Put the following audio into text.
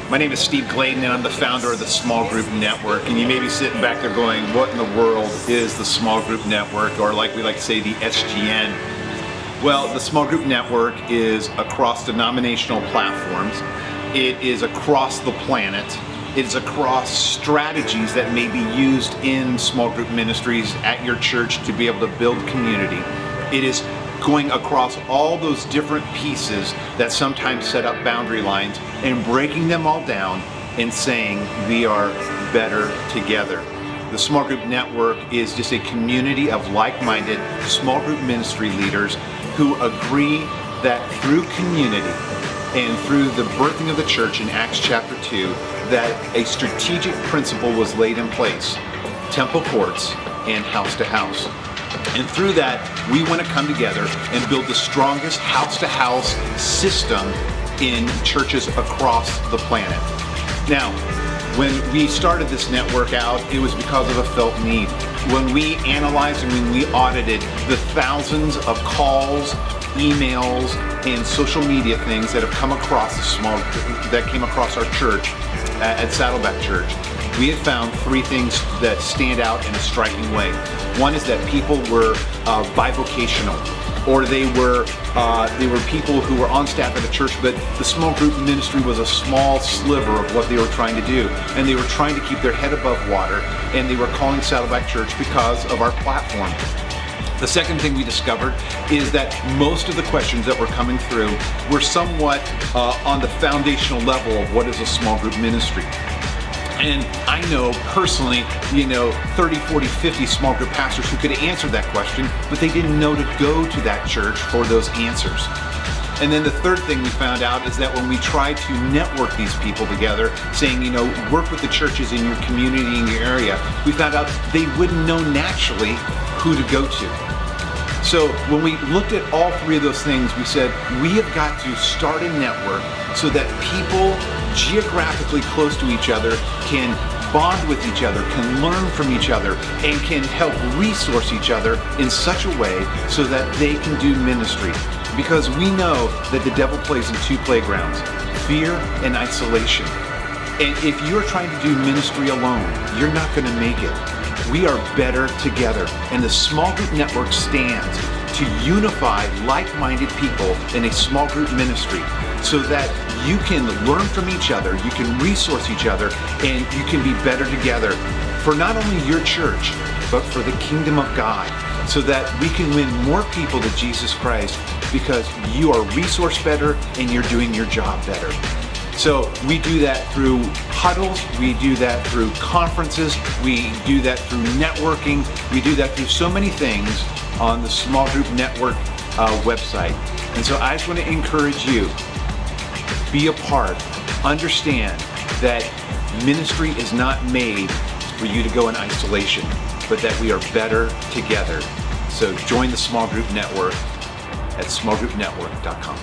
My name is Steve Gladen, and I'm the founder of the Small Group Network. And you may be sitting back there going, what in the world is the Small Group Network, or like we like to say, the SGN? Well, the Small Group Network is across denominational platforms. It is across the planet. It is across strategies that may be used in small group ministries at your church to be able to build community. It is going across all those different pieces that sometimes set up boundary lines and breaking them all down and saying we are better together. The Small Group Network is just a community of like-minded small group ministry leaders who agree that through community and through the birthing of the church in Acts chapter 2, that a strategic principle was laid in place: temple courts and house to house. And through that, we want to come together and build the strongest house-to-house system in churches across the planet. Now, when we started this network out, it was because of a felt need. When we analyzed and when we audited the thousands of calls, emails, and social media things that have come across that came across our church at Saddleback Church, we have found three things that stand out in a striking way. One is that people were bivocational, or they were people who were on staff at a church, but the small group ministry was a small sliver of what they were trying to do, and they were trying to keep their head above water, and they were calling Saddleback Church because of our platform. The second thing we discovered is that most of the questions that were coming through were somewhat on the foundational level of what is a small group ministry. And I know personally, 30, 40, 50 small group pastors who could answer that question, but they didn't know to go to that church for those answers. And then the third thing we found out is that when we tried to network these people together, saying, work with the churches in your community, in your area, we found out they wouldn't know naturally who to go to. So when we looked at all three of those things, we said, we have got to start a network so that people geographically close to each other can bond with each other, can learn from each other, and can help resource each other in such a way so that they can do ministry. Because we know that the devil plays in two playgrounds: fear and isolation. And if you're trying to do ministry alone, you're not going to make it. We are better together, and the Small Group Network stands to unify like-minded people in a small group ministry so that you can learn from each other, you can resource each other, and you can be better together for not only your church, but for the kingdom of God, so that we can win more people to Jesus Christ because you are resourced better and you're doing your job better. So we do that through huddles, we do that through conferences, we do that through networking, we do that through so many things on the Small Group Network website. And so I just want to encourage you, be a part, understand that ministry is not made for you to go in isolation, but that we are better together. So join the Small Group Network at smallgroupnetwork.com.